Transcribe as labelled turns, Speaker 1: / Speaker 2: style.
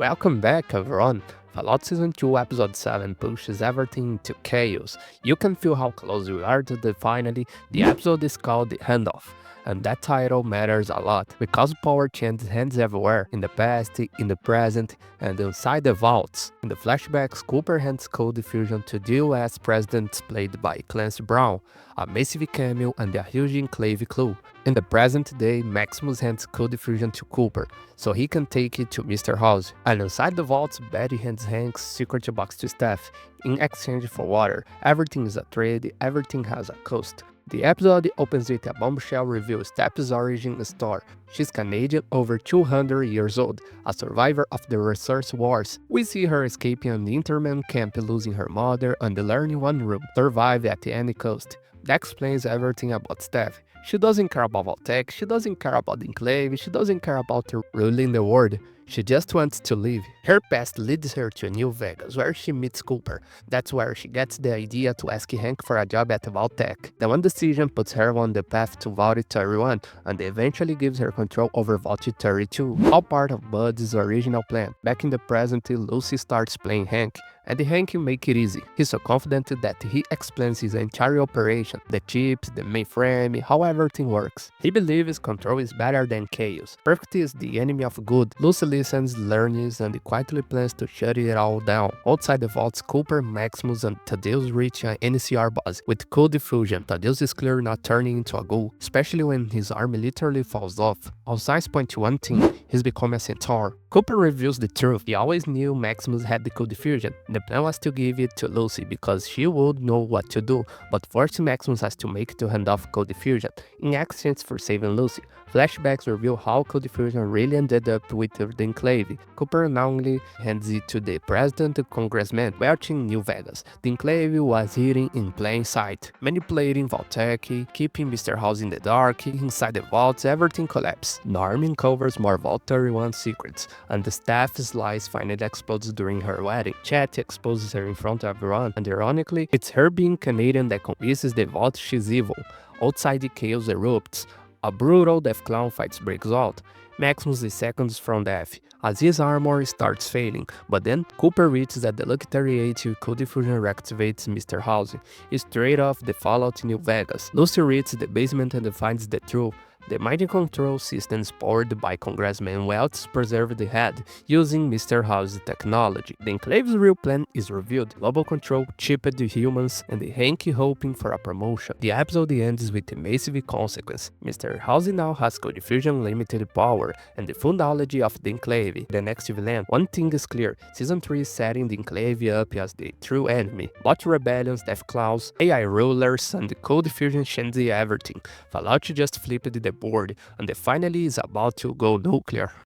Speaker 1: Welcome back, everyone. Fallout Season 2 Episode 7 pushes everything into chaos. You can feel how close we are to the finale. The episode is called The Handoff, and that title matters a lot because power changes hands everywhere, in the past, in the present, and inside the vaults. In the flashbacks, Cooper hands code diffusion to the US president played by Clancy Brown, a massive cameo and a huge Enclave clue. In the present day, Maximus hands code diffusion to Cooper, so he can take it to Mr. House. And inside the vaults, Betty hands Hank's secret box to Steph, in exchange for water. Everything is a trade, everything has a cost. The episode opens with a bombshell reveal Steph's origin story. She's Canadian, over 200 years old, a survivor of the Resource Wars. We see her escaping an internment camp, losing her mother, and learning one rule: survive at any cost. That explains everything about Steph. She doesn't care about Vault-Tec, she doesn't care about the Enclave, she doesn't care about ruling the world. She just wants to live. Her past leads her to New Vegas, where she meets Cooper. That's where she gets the idea to ask Hank for a job at Vault-Tec. The one decision puts her on the path to Vault-31, and eventually gives her control over Vault-32, all part of Bud's original plan. Back in the present, Lucy starts playing Hank, and Hank make it easy. He's so confident that he explains his entire operation, the chips, the mainframe, how everything works. He believes control is better than chaos. Perfect is the enemy of good. Lucy listens, learns, and quietly plans to shut it all down. Outside the vaults, Cooper, Maximus, and Thaddeus reach an NCR base with code diffusion. Thaddeus is clearly not turning into a ghoul, especially when his arm literally falls off. All signs point to one thing: he's becoming a centaur. Cooper reveals the truth. He always knew Maximus had the code diffusion. The plan was to give it to Lucy because she would know what to do, but first Maximus has to make it to hand off code diffusion, in exchange for saving Lucy. Flashbacks reveal how code diffusion really ended up with the Enclave. Cooper now only hands it to the president and congressman, watching New Vegas. The Enclave was hidden in plain sight, manipulating Vault-Tec, keeping Mr. House in the dark. Inside the vaults, everything collapses. Norm uncovers more Vault-31 secrets, and the staff's lies finally explodes during her wedding. Chet exposes her in front of everyone, and ironically, it's her being Canadian that convinces the vault she's evil. Outside, the chaos erupts. A brutal Deathclaw fight breaks out. Maximus is seconds from death, as his armor starts failing, but then Cooper reaches that the Lucky 38 code diffusion reactivates Mr. House, straight off the Fallout New Vegas. Lucy reaches the basement and finds the truth. The mind control systems powered by Congressman Welts preserve the head, using Mr. House's technology. The Enclave's real plan is revealed: global control, chipped humans, and Hank hoping for a promotion. The episode ends with a massive consequence. Mr. House now has code diffusion limited power, and the full knowledge of the Enclave. The next villain. One thing is clear: Season 3 is setting the Enclave up as the true enemy. Bot rebellions, Deathclaws, AI rulers, and the code diffusion changes everything. Fallout just flipped the board, and the finale is about to go nuclear.